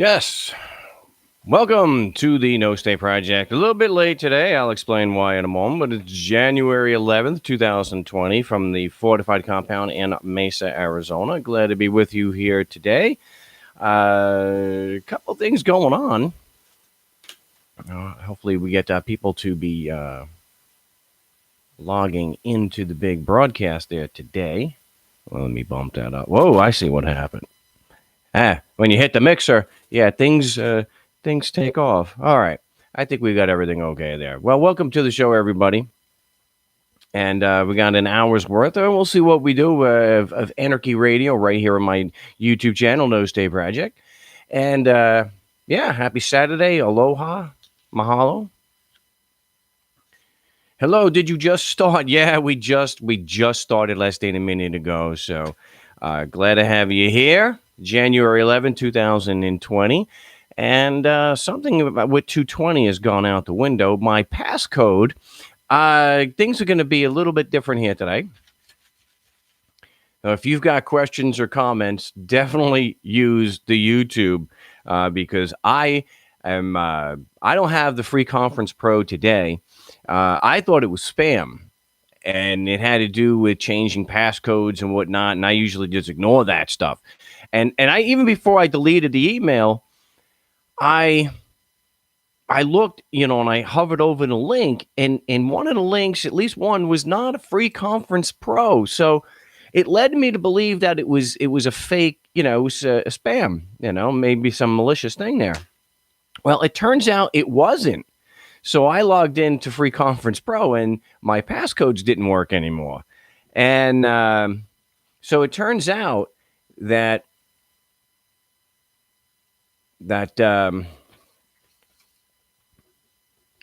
Yes. Welcome to the No Stay Project. A little bit late today. I'll explain why in a moment, but it's January 11th, 2020 from the fortified compound in Mesa, Arizona. Glad to be with you here today. A couple things going on. Hopefully, we get people to be logging into the big broadcast there today. Well, let me bump that up. Whoa, I see what happened. When you hit the mixer, yeah, things take off. All right. I think we got everything okay there. Well, welcome to the show, everybody. And we got an hour's worth, and we'll see what we do of Anarchy Radio right here on my YouTube channel, No Stay Project. And yeah, happy Saturday. Aloha. Mahalo. Hello, did you just start? Yeah, we just started less than a minute ago. So glad to have you here. January 11, 2020. And something about with 220 has gone out the window. My passcode, things are going to be a little bit different here today. If you've got questions or comments, definitely use the YouTube because I don't have the free conference pro today. I thought it was spam, and it had to do with changing passcodes and whatnot. And I usually just ignore that stuff. And I even before I deleted the email, I looked, and I hovered over the link, and one of the links, at least one, was not a free conference pro. So it led me to believe that it was a fake, it was a spam, maybe some malicious thing there. Well, it turns out it wasn't. So I logged into Free Conference Pro, and my passcodes didn't work anymore. And so it turns out that the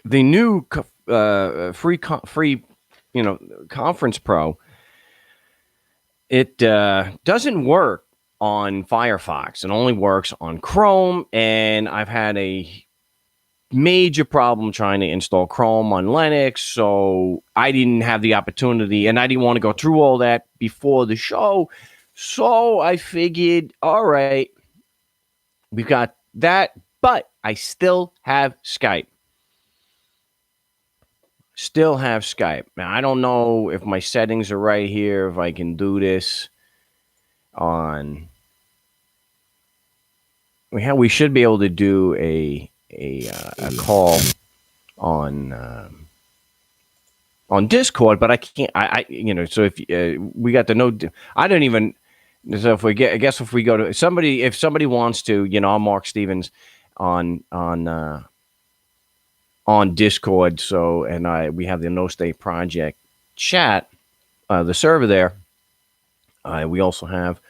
new free Conference Pro, it doesn't work on Firefox. It only works on Chrome, and I've had a major problem trying to install Chrome on Linux, so I didn't have the opportunity, and I didn't want to go through all that before the show. So I figured, all right, we've got that, but I still have Skype. Now, I don't know if my settings are right here, if I can do this on. We should be able to do a call on Discord, but I can't. So if we got the no, I don't even. So if we get, I guess if we go to somebody, if somebody wants to, I'm Mark Stevens on Discord. So we have the No Stay Project chat, the server there. We also have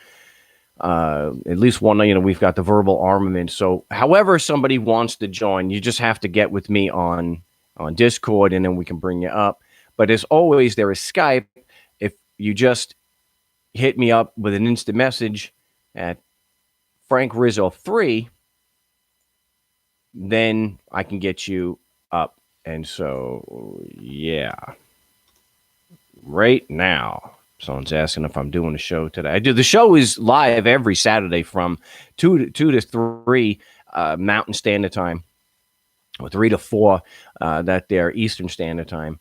at least one. We've got the verbal armament. So however somebody wants to join, you just have to get with me on Discord, and then we can bring you up. But as always, there is Skype. If you just hit me up with an instant message at Frank Rizzo 3, then I can get you up. And so, yeah, right now, someone's asking if I'm doing a show today. I do. The show is live every Saturday from 2 to 3 Mountain Standard Time, or 3 to 4 that there Eastern Standard Time.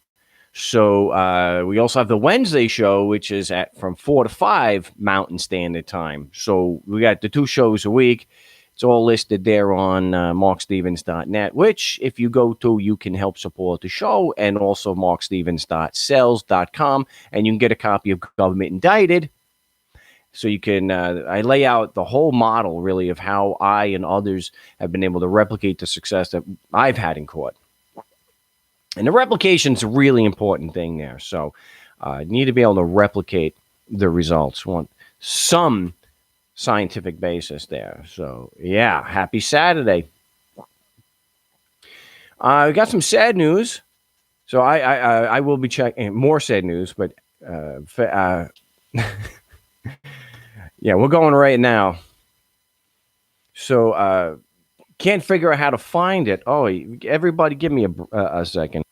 So we also have the Wednesday show, which is from 4 to 5 Mountain Standard Time. So we got the 2 shows a week. It's all listed there on markstevens.net, which if you go to, you can help support the show, and also markstevens.sells.com, and you can get a copy of Government Indicted. So you can, I lay out the whole model, really, of how I and others have been able to replicate the success that I've had in court. And the replication is a really important thing there. So you need to be able to replicate the results. Want some scientific basis there. So, yeah, happy Saturday. We got some sad news. So I will be checking more sad news, but yeah, we're going right now. So can't figure out how to find it. Oh, everybody give me a second.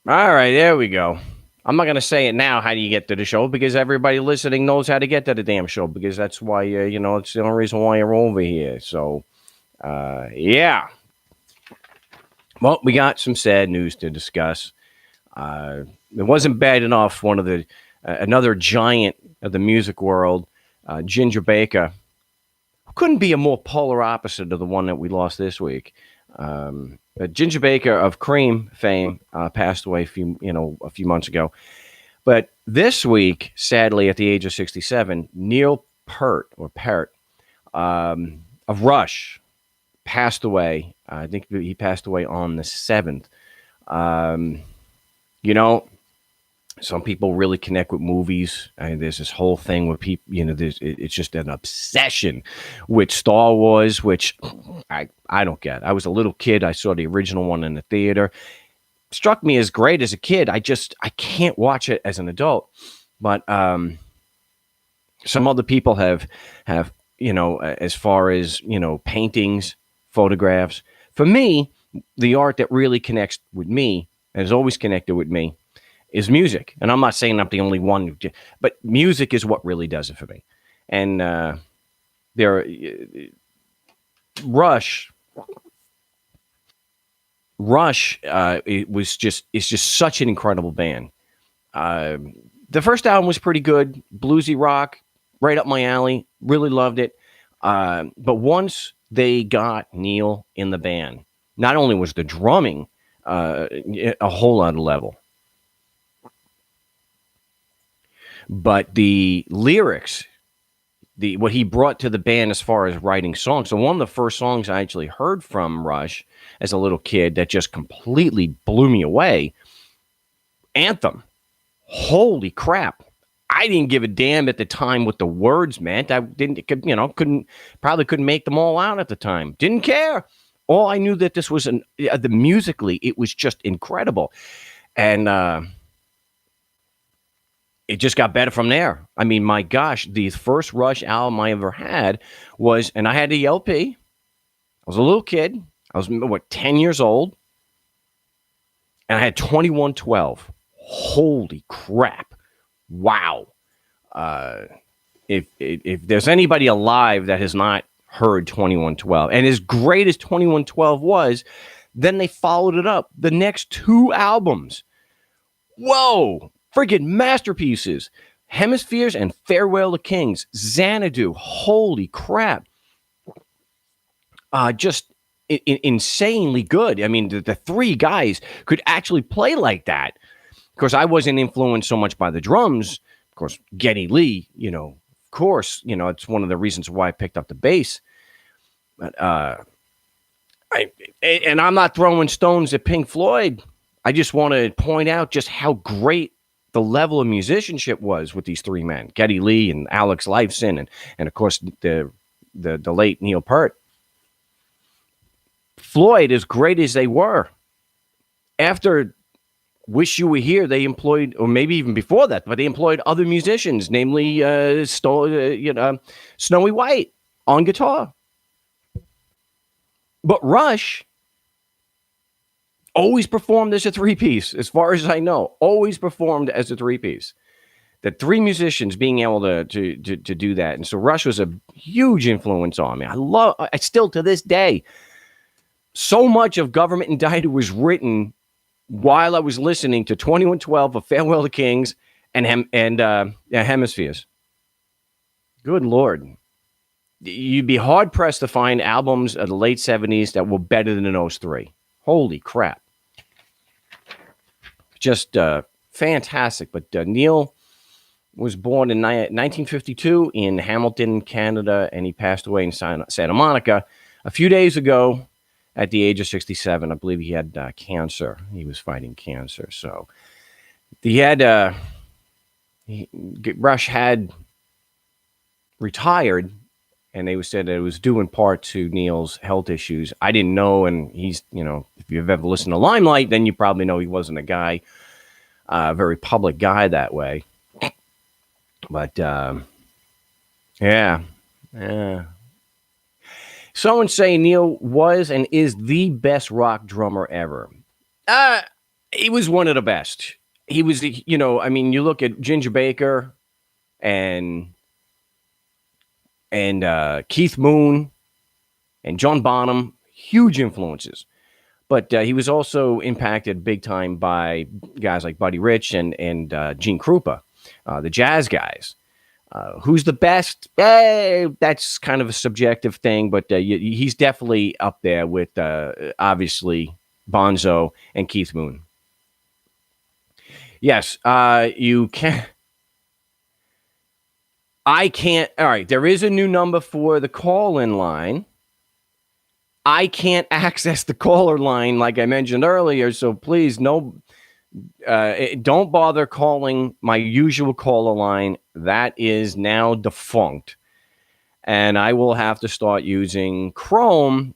All right, there we go. I'm not going to say it now. How do you get to the show? Because everybody listening knows how to get to the damn show. Because that's why it's the only reason why you're over here. So, yeah. Well, we got some sad news to discuss. It wasn't bad enough. One of the another giant of the music world, Ginger Baker, couldn't be a more polar opposite of the one that we lost this week. Ginger Baker of Cream fame passed away a few months ago. But this week, sadly, at the age of 67, Neil Peart of Rush passed away. I think he passed away on the 7th. Um, you know, some people really connect with movies. I mean, there's this whole thing where people, it's just an obsession with Star Wars, which I don't get. I was a little kid. I saw the original one in the theater. Struck me as great as a kid. I can't watch it as an adult. But some other people have as far as paintings, photographs. For me, the art that really connects with me and has always connected with me is music. And I'm not saying I'm the only one, but music is what really does it for me. And there, Rush, it's just such an incredible band. Uh, the first album was pretty good, bluesy rock, right up my alley. Really loved it. But once they got Neil in the band, not only was the drumming a whole other level, but the lyrics, what he brought to the band as far as writing songs. So one of the first songs I actually heard from Rush as a little kid that just completely blew me away, Anthem. Holy crap. I didn't give a damn at the time what the words meant. I couldn't make them all out at the time. Didn't care. All I knew that this was the musically, it was just incredible. And it just got better from there. I mean, my gosh, the first Rush album I ever had was, and I had the LP. I was a little kid. I was, 10 years old. And I had 2112. Holy crap. Wow. If there's anybody alive that has not heard 2112, and as great as 2112 was, then they followed it up the next two albums. Whoa, freaking masterpieces. Hemispheres and Farewell to Kings. Xanadu. Holy crap. Just insanely good. I mean, the three guys could actually play like that. Of course, I wasn't influenced so much by the drums. Of course, Geddy Lee, of course, it's one of the reasons why I picked up the bass. But I'm not throwing stones at Pink Floyd. I just want to point out just how great the level of musicianship was with these three men, Geddy Lee and Alex Lifeson, and of course the late Neil Peart. Floyd, as great as they were, after Wish You Were Here, they employed, or maybe even before that, but they employed other musicians, namely Snowy White on guitar. But Rush always performed as a three-piece, as far as I know. Always performed as a three-piece. The three musicians being able to do that. And so Rush was a huge influence on me. I still to this day, so much of Government Indicted was written while I was listening to 2112, A Farewell to Kings, and Hemispheres. Good Lord. You'd be hard-pressed to find albums of the late 70s that were better than those three. Holy crap. Just fantastic. But Neil was born in 1952 in Hamilton, Canada, and he passed away in Santa Monica a few days ago at the age of 67. I believe he had cancer. He was fighting cancer. So Rush had retired, and they said that it was due in part to Neil's health issues. I didn't know, and he's, if you've ever listened to Limelight, then you probably know he wasn't a very public guy that way. But, yeah. Someone say Neil was and is the best rock drummer ever. He was one of the best. He was, I mean, you look at Ginger Baker and Keith Moon and John Bonham, huge influences. But he was also impacted big time by guys like Buddy Rich and Gene Krupa, the jazz guys. Who's the best? That's kind of a subjective thing, but he's definitely up there with obviously Bonzo and Keith Moon. Yes, you can. I can't. All right, there is a new number for the call-in line. I can't access the caller line like I mentioned earlier, so please, don't bother calling my usual caller line. That is now defunct. And I will have to start using Chrome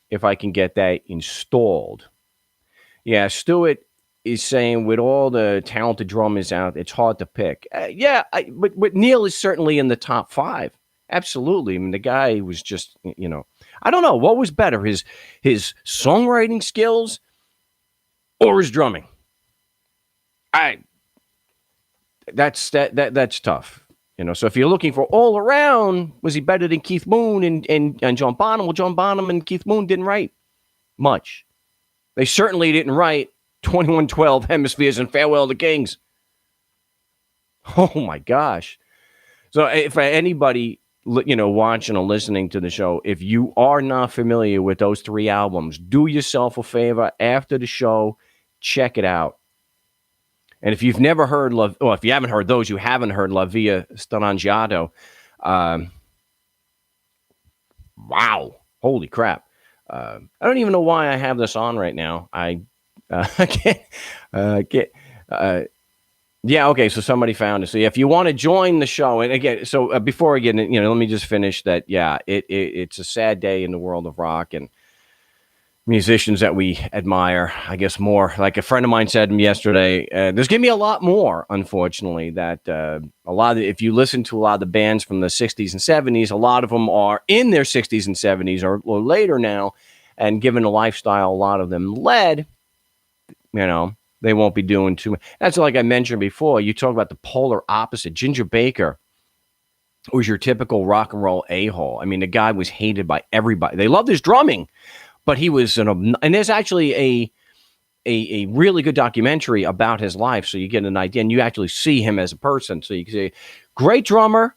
if I can get that installed. Yeah, Stuart is saying with all the talented drummers out, it's hard to pick. But Neil is certainly in the top 5. Absolutely. I mean, the guy was just, I don't know what was better, his songwriting skills or his drumming. That's tough. So if you're looking for all around, was he better than Keith Moon and John Bonham? Well, John Bonham and Keith Moon didn't write much. They certainly didn't write 2112 Hemispheres and Farewell to Kings. Oh my gosh. So if anybody, watching or listening to the show, if you are not familiar with those 3 albums, do yourself a favor after the show, check it out. And if you've never heard if you haven't heard those, you haven't heard La Via Strangiato. Wow. Holy crap. I don't even know why I have this on right now. I can't. Yeah, okay, so somebody found it. So yeah, if you want to join the show, and again, so before again, let me just finish that. Yeah, it's a sad day in the world of rock and musicians that we admire, I guess more. Like a friend of mine said yesterday, there's going to be a lot more, unfortunately, that if you listen to a lot of the bands from the 60s and 70s, a lot of them are in their 60s and 70s or later now, and given the lifestyle a lot of them led, they won't be doing too much. That's like I mentioned before. You talk about the polar opposite. Ginger Baker was your typical rock and roll a-hole. I mean, the guy was hated by everybody. They loved his drumming. But he was and there's actually a really good documentary about his life, so you get an idea, and you actually see him as a person. So you can say, great drummer,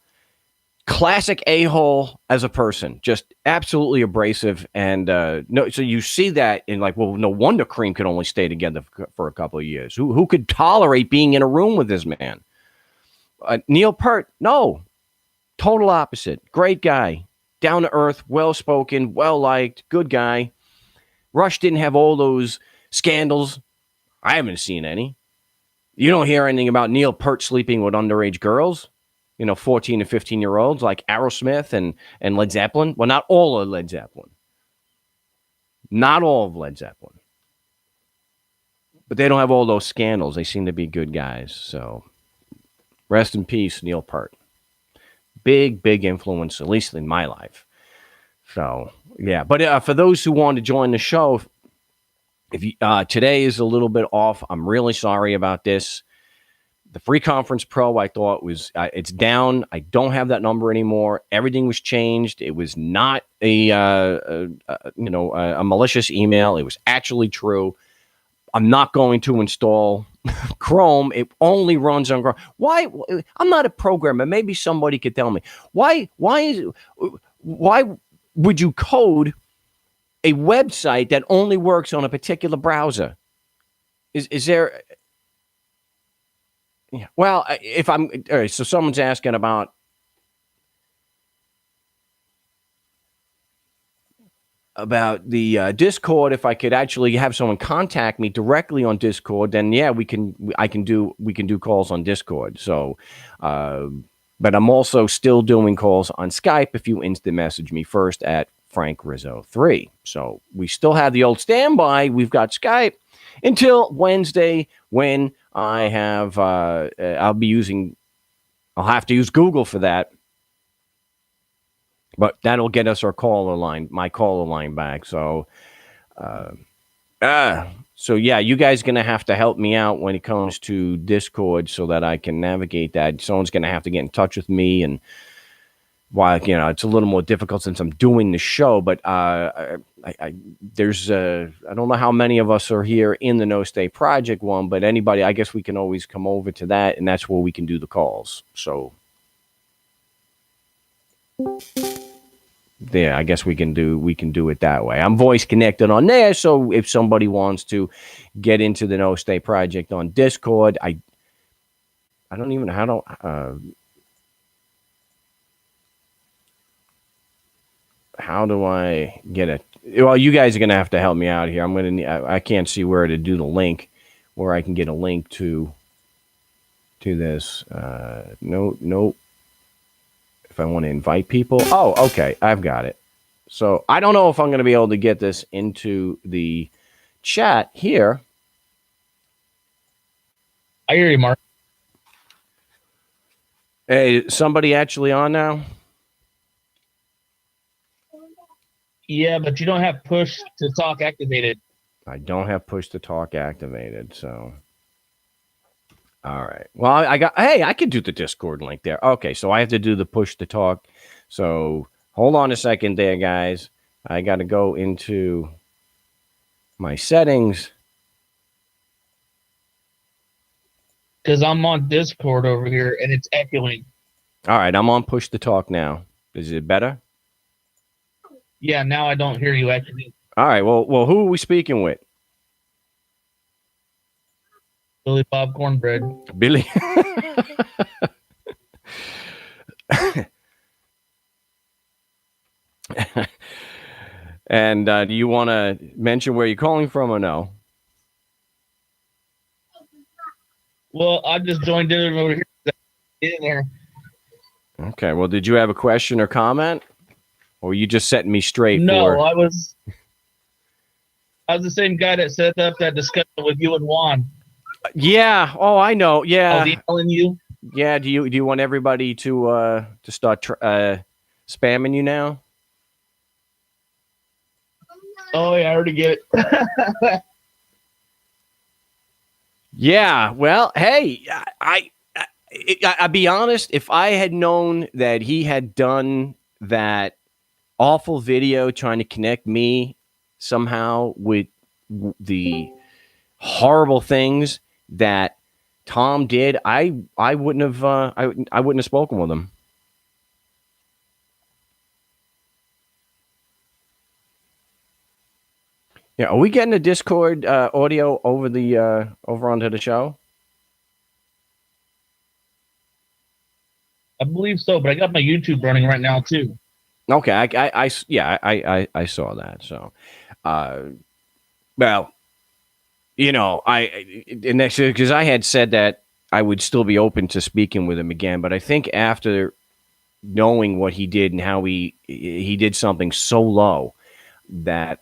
classic a-hole as a person, just absolutely abrasive, and no. So you see that in no wonder Cream could only stay together for a couple of years. Who could tolerate being in a room with this man? Neil Peart, no, total opposite. Great guy, down to earth, well spoken, well liked, good guy. Rush didn't have all those scandals. I haven't seen any. You don't hear anything about Neil Peart sleeping with underage girls, 14 and 15-year-olds like Aerosmith and Led Zeppelin. Well, not all of Led Zeppelin. Not all of Led Zeppelin. But they don't have all those scandals. They seem to be good guys. So rest in peace, Neil Peart. Big, big influence, at least in my life. So, yeah. But for those who want to join the show, if you, today is a little bit off. I'm really sorry about this. The Free Conference Pro, I thought was it's down. I don't have that number anymore. Everything was changed. It was not a malicious email. It was actually true. I'm not going to install Chrome. It only runs on Chrome. Why? I'm not a programmer. Maybe somebody could tell me why would you code a website that only works on a particular browser? Is there? Yeah. Well, if I'm all right, so someone's asking about the Discord. If I could actually have someone contact me directly on Discord, then yeah, we can do calls on Discord. So, but I'm also still doing calls on Skype if you instant message me first at Frank Rizzo 3. So we still have the old standby. We've got Skype until Wednesday when I have I'll have to use Google for that. But that'll get us my caller line back. So So yeah, you guys gonna have to help me out when it comes to Discord so that I can navigate that. Someone's gonna have to get in touch with me, and while it's a little more difficult since I'm doing the show, but there's I don't know how many of us are here in the No Stay Project one, but anybody, I guess we can always come over to that, and that's where we can do the calls. So yeah, I guess we can do it that way. I'm voice connected on there, so if somebody wants to get into the No Stay Project on Discord, I don't even how do I get it? Well, you guys are gonna have to help me out here. I can't see where to do the link, where I can get a link to this. No. If I want to invite people, oh, okay, I've got it. So I don't know if I'm going to be able to get this into the chat here. I hear you, Mark. Hey, somebody actually on now? Yeah, but you don't have push to talk activated. I don't have push to talk activated, so. All right. Well, I could do the Discord link there. Okay, so I have to do the push to talk. So hold on a second there, guys. I got to go into my settings. Because I'm on Discord over here and it's echoing. All right, I'm on push to talk now. Is it better? Yeah, now I don't hear you echoing. All right. Well, who are we speaking with? Billy Bob Cornbread. Billy. And do you want to mention where you're calling from or no? Well, I just joined in over here. Get in there. Okay. Well, did you have a question or comment? Or were you just setting me straight? No, I was the same guy that set up that discussion with you and Juan. Yeah. Oh, I know. Yeah. I was emailing you. Yeah. Do you want everybody to start spamming you now? Oh yeah, I already get it. Yeah. Well, hey, I'll be honest. If I had known that he had done that awful video trying to connect me somehow with the horrible things that Tom did, I wouldn't have I wouldn't have spoken with him. Yeah, are we getting a Discord audio over the over onto the show? I believe so, but I got my YouTube running right now too. Okay, I saw that. So, well, and that's because I had said that I would still be open to speaking with him again, but I think after knowing what he did and how he did something so low that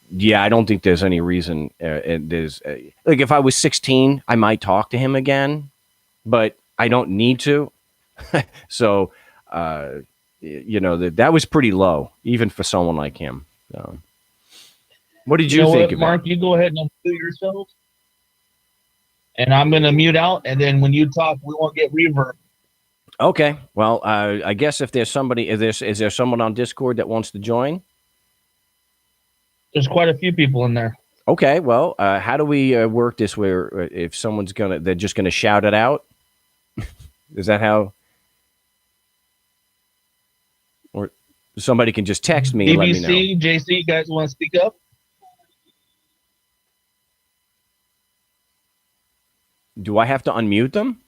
yeah, I don't think there's any reason. There's like if I was 16, I might talk to him again, but I don't need to. So, that was pretty low, even for someone like him. So, what did you think of Mark? You go ahead and unmute yourself, and I'm going to mute out. And then when you talk, we won't get reverb. Okay. Well, I guess if there's somebody, is there someone on Discord that wants to join? There's quite a few people in there. Okay. Well, how do we work this? Where if someone's they're just gonna shout it out? Is that how? Or somebody can just text me and let me know. JC, you guys want to speak up? Do I have to unmute them?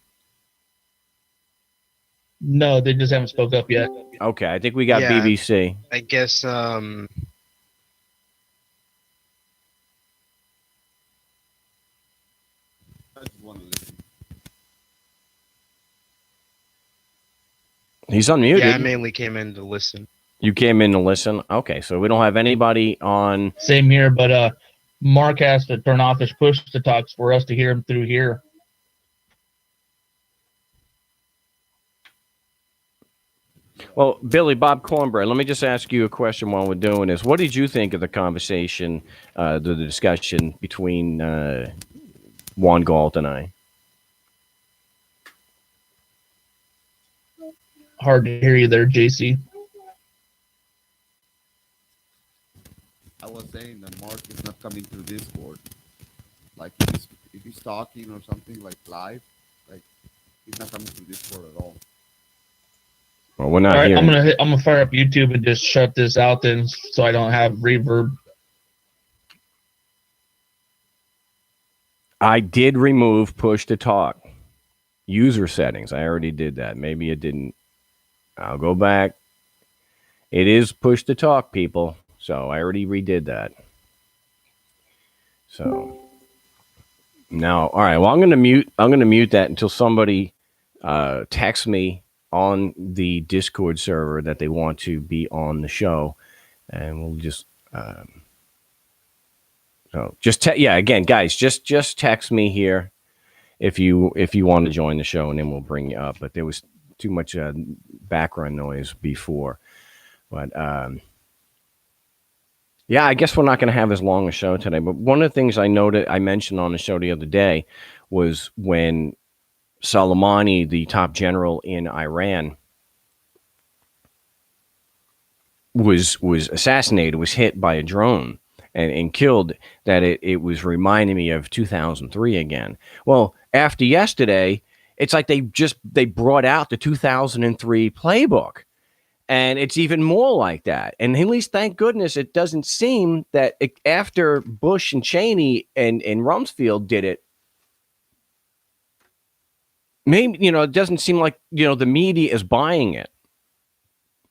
No, they just haven't spoke up yet. Okay, I think we got BBC. I guess He's unmuted. Yeah, I mainly came in to listen. You came in to listen? Okay, so we don't have anybody on. Same here, but Mark has to turn off his push to talks for us to hear him through here. Well, Billy Bob Cornbread, let me just ask you a question while we're doing this. What did you think of the conversation, the discussion between Juan Galt and I? Hard to hear you there, JC. I was saying that Mark is not coming through Discord. Like if he's talking or something like live, like he's not coming through Discord at all. Well, we're not All right, hearing. I'm gonna fire up YouTube and just shut this out then, so I don't have reverb. I did remove push to talk user settings. I already did that. Maybe it didn't. I'll go back. It is push to talk, people. So I already redid that. So now, all right. Well, I'm gonna mute that until somebody texts me on the Discord server that they want to be on the show, and we'll just so just again, guys, just text me here if you want to join the show, and then we'll bring you up. But there was too much background noise before, but yeah, I guess we're not going to have as long a show today. But one of the things I mentioned on the show the other day was when Soleimani, the top general in Iran, was assassinated, was hit by a drone and killed, that it was reminding me of 2003 again. Well, after yesterday, it's like they brought out the 2003 playbook. And it's even more like that. And at least, thank goodness, it doesn't seem that after Bush and Cheney and Rumsfeld did it, maybe, it doesn't seem like, the media is buying it.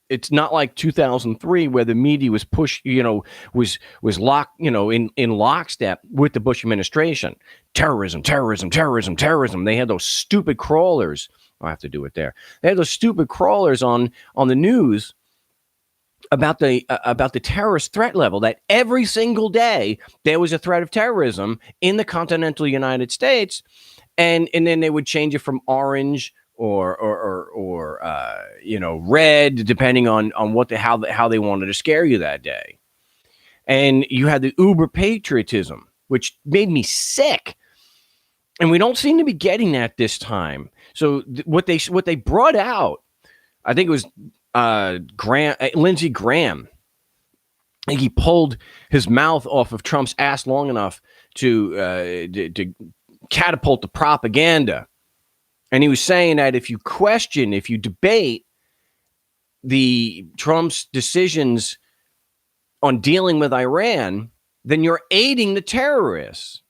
It's not like 2003 where the media was pushed, was locked, in lockstep with the Bush administration. Terrorism. They had those stupid crawlers. I have to do it there. They had those stupid crawlers on the news about the terrorist threat level, that every single day there was a threat of terrorism in the continental United States, and then they would change it from orange or red, depending on how they wanted to scare you that day. And you had the uber patriotism, which made me sick. And we don't seem to be getting that this time. So what they brought out, I think it was Lindsey Graham. I think he pulled his mouth off of Trump's ass long enough to catapult the propaganda. And he was saying that if you debate the Trump's decisions on dealing with Iran, then you're aiding the terrorists.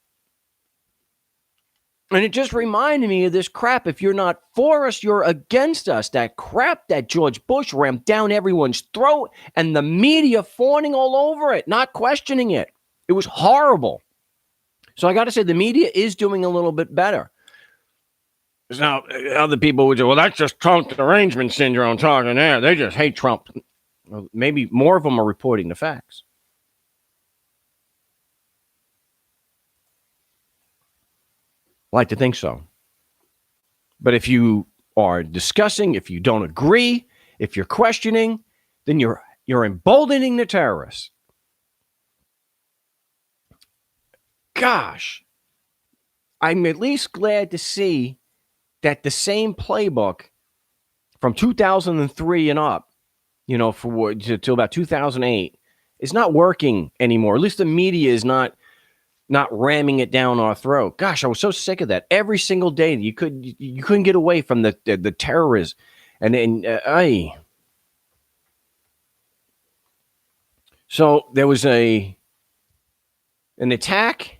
And it just reminded me of this crap. If you're not for us, you're against us. That crap that George Bush rammed down everyone's throat, and the media fawning all over it, not questioning it. It was horrible. So I got to say, the media is doing a little bit better. Now, other people would say, well, that's just Trump derangement syndrome talking there. They just hate Trump. Well, maybe more of them are reporting the facts. I like to think so. But if you are discussing, if you don't agree, if you're questioning, then you're emboldening the terrorists. Gosh, I'm at least glad to see that the same playbook from 2003 and up, for till about 2008, is not working anymore. At least the media is not ramming it down our throat. Gosh, I was so sick of that. Every single day, you couldn't get away from the terrorists, So there was an attack,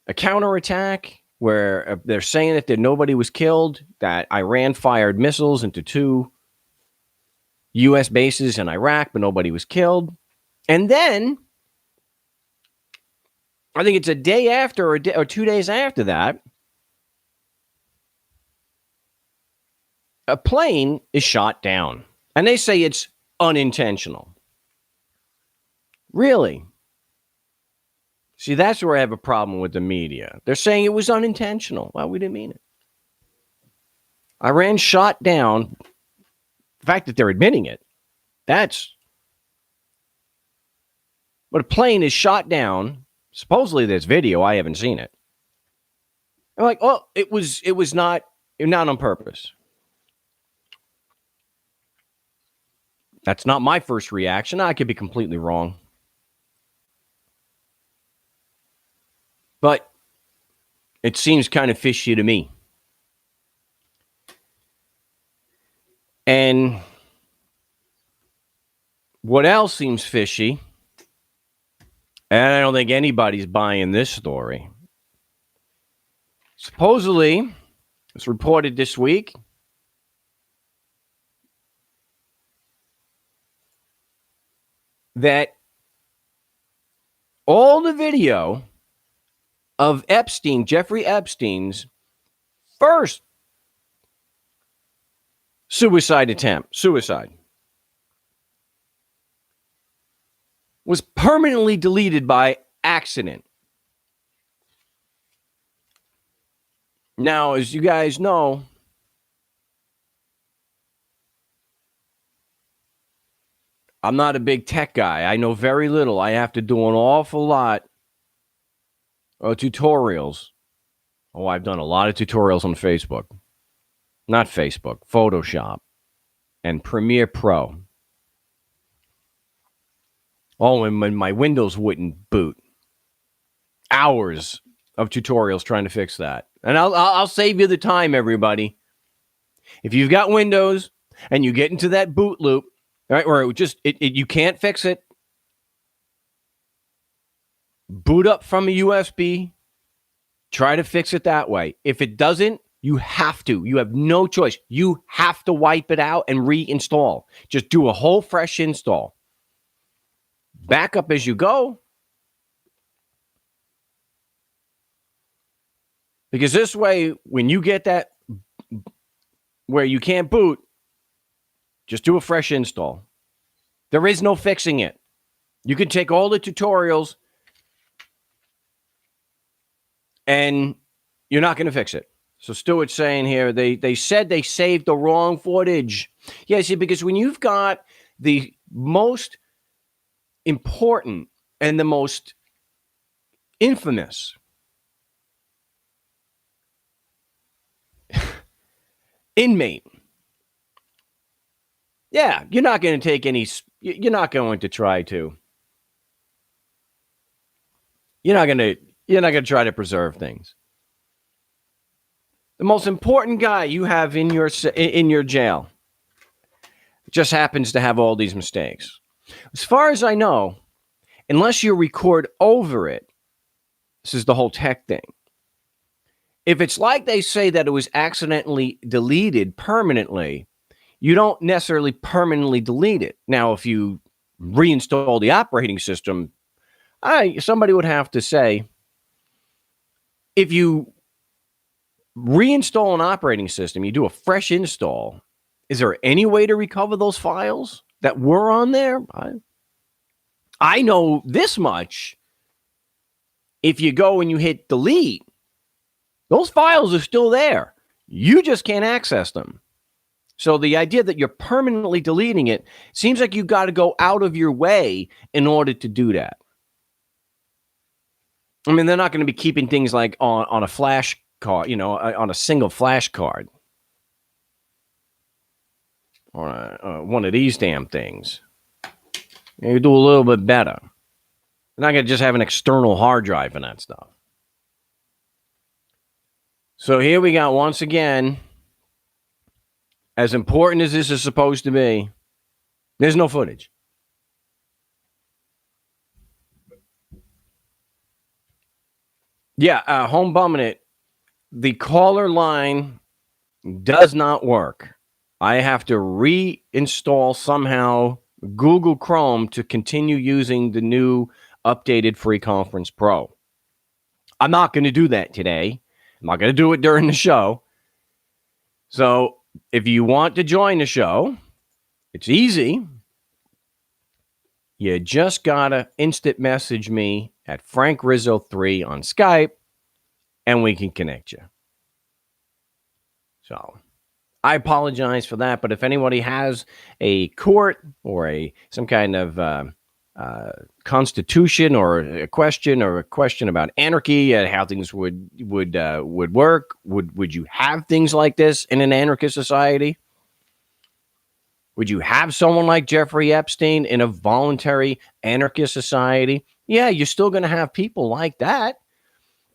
a counterattack, where they're saying that nobody was killed, that Iran fired missiles into 2 U.S. bases in Iraq, but nobody was killed. And then, I think it's a day after or 2 days after that, a plane is shot down. And they say it's unintentional. Really? See, that's where I have a problem with the media. They're saying it was unintentional. Well, we didn't mean it. Iran shot down, the fact that they're admitting it, That's but a plane is shot down. Supposedly there's video. I haven't seen it. I'm like, oh, it was not on purpose. That's not my first reaction. I could be completely wrong. But it seems kind of fishy to me. And what else seems fishy, and I don't think anybody's buying this story. Supposedly, it's reported this week that all the video of Jeffrey Epstein's first suicide, was permanently deleted by accident. Now, as you guys know, I'm not a big tech guy. I know very little. I have to do an awful lot of tutorials. Oh, I've done a lot of tutorials on Facebook. Not Facebook, Photoshop and Premiere Pro. Oh, and when my Windows wouldn't boot. Hours of tutorials trying to fix that. And I'll save you the time, everybody. If you've got Windows and you get into that boot loop, right, or you can't fix it, boot up from a USB, try to fix it that way. If it doesn't, you have to. You have no choice. You have to wipe it out and reinstall. Just do a whole fresh install. Back up as you go. Because this way, when you get that where you can't boot, just do a fresh install. There is no fixing it. You can take all the tutorials and you're not going to fix it. So Stuart's saying here, they said they saved the wrong footage. Yeah, see, because when you've got the most important and the most infamous inmate, yeah, you're not going to take any, you're not going to try to, you're not going to try to preserve things. The most important guy you have in your jail just happens to have all these mistakes. As far as I know, unless you record over it, this is the whole tech thing. If it's like they say that it was accidentally deleted permanently, you don't necessarily permanently delete it. Now, if you reinstall the operating system, somebody would have to say, if you reinstall an operating system, you do a fresh install, is there any way to recover those files that were on there? I know this much. If you go and you hit delete, those files are still there. You just can't access them. So the idea that you're permanently deleting it seems like you've got to go out of your way in order to do that. I mean, they're not going to be keeping things like on a flash card, on a single flash card. Or one of these damn things. You do a little bit better. You're not going to just have an external hard drive and that stuff. So here we got, once again, as important as this is supposed to be, there's no footage. Yeah, home bumming it. The caller line does not work. I have to reinstall somehow Google Chrome to continue using the new updated Free Conference Pro. I'm not going to do that today. I'm not going to do it during the show. So if you want to join the show, it's easy. You just got to instant message me at Frank Rizzo 3 on Skype, and we can connect you. So I apologize for that, but if anybody has a court or some kind of constitution or a question about anarchy, how things would work, would you have things like this in an anarchist society? Would you have someone like Jeffrey Epstein in a voluntary anarchist society? Yeah, you're still going to have people like that.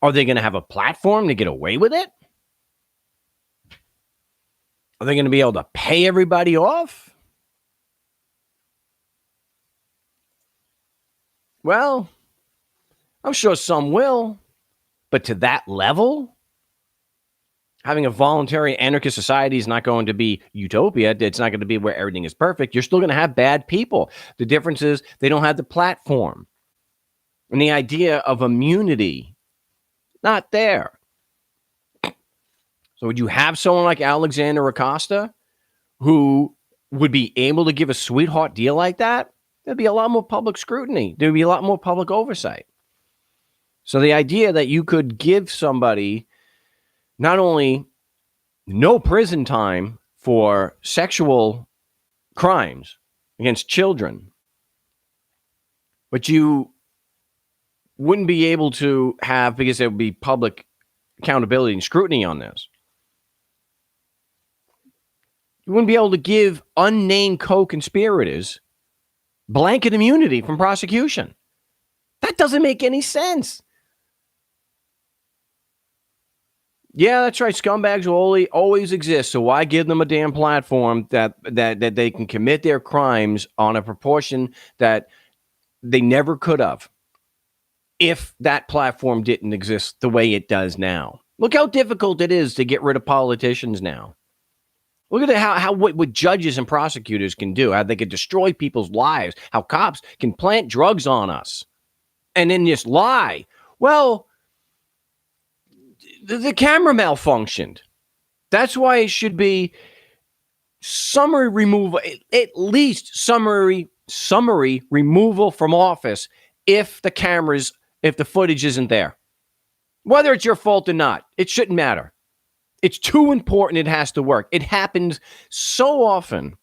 Are they going to have a platform to get away with it? Are they going to be able to pay everybody off? Well, I'm sure some will, but to that level, having a voluntary anarchist society is not going to be utopia. It's not going to be where everything is perfect. You're still going to have bad people. The difference is they don't have the platform. And the idea of immunity, not there. So would you have someone like Alexander Acosta who would be able to give a sweetheart deal like that? There'd be a lot more public scrutiny. There'd be a lot more public oversight. So the idea that you could give somebody not only no prison time for sexual crimes against children, but you wouldn't be able to have, because there would be public accountability and scrutiny on this, you wouldn't be able to give unnamed co-conspirators blanket immunity from prosecution. That doesn't make any sense. Yeah, that's right. Scumbags will always exist. So why give them a damn platform that they can commit their crimes on a proportion that they never could have if that platform didn't exist the way it does now? Look how difficult it is to get rid of politicians now. Look at what judges and prosecutors can do, how they can destroy people's lives, how cops can plant drugs on us and then just lie. Well, the camera malfunctioned. That's why it should be summary removal, at least summary removal from office if the footage isn't there. Whether it's your fault or not, it shouldn't matter. It's too important. It has to work. It happens so often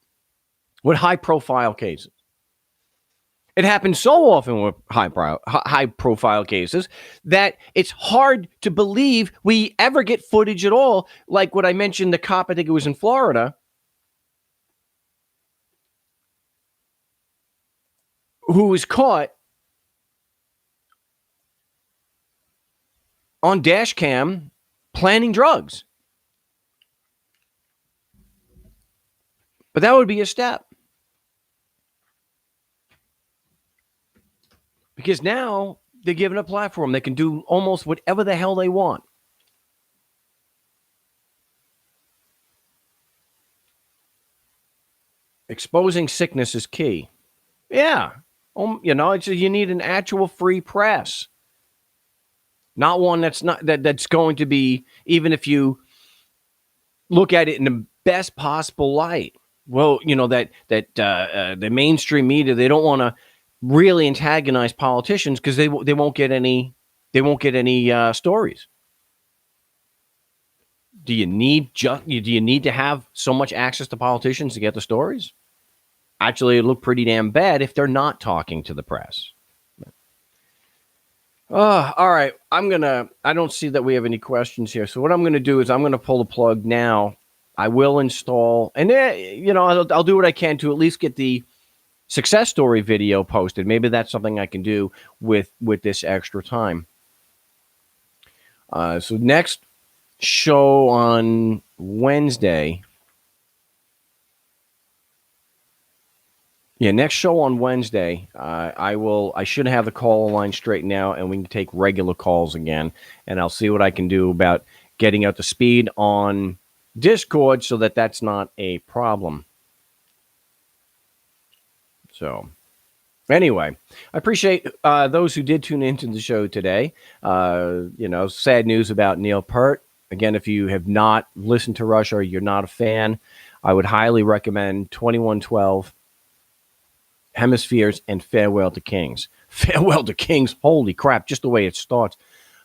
with high-profile cases. It happens so often with high-profile cases that it's hard to believe we ever get footage at all. Like what I mentioned, the cop, I think it was in Florida, who was caught on dash cam planting drugs. But that would be a step. Because now they're given a platform. They can do almost whatever the hell they want. Exposing sickness is key. Yeah. You need an actual free press. Not one that's going to be, even if you look at it in the best possible light. Well, the mainstream media, they don't want to really antagonize politicians because they won't get any stories. Do you need to have so much access to politicians to get the stories? Actually, it look pretty damn bad if they're not talking to the press. Oh, all right. I don't see that we have any questions here. So what I'm going to do is I'm going to pull the plug now. I will install, and I'll do what I can to at least get the success story video posted. Maybe that's something I can do with this extra time. So next show on Wednesday. Yeah, next show on Wednesday. I should have the call line straight now, and we can take regular calls again. And I'll see what I can do about getting up to speed on Discord so that that's not a problem. So, anyway, I appreciate those who did tune into the show today. Sad news about Neil Peart. Again, if you have not listened to Rush or you're not a fan, I would highly recommend 2112, Hemispheres, and Farewell to Kings. Farewell to Kings, holy crap, just the way it starts.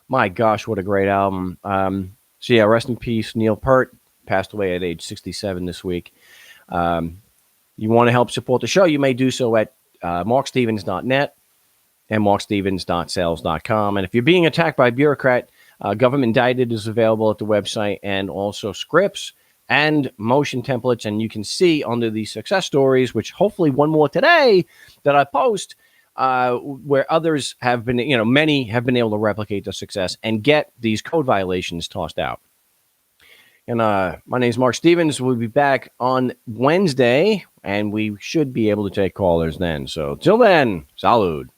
My gosh, what a great album. So yeah, rest in peace, Neil Peart. passed away at age 67 this week. You want to help support the show, you may do so at markstevens.net and markstevens.sales.com. And if you're being attacked by a bureaucrat, Government Indicted is available at the website, and also scripts and motion templates. And you can see under the success stories, which hopefully one more today that I post, where others have been, many have been able to replicate the success and get these code violations tossed out. And my name is Mark Stevens. We'll be back on Wednesday, and we should be able to take callers then. So till then, salud.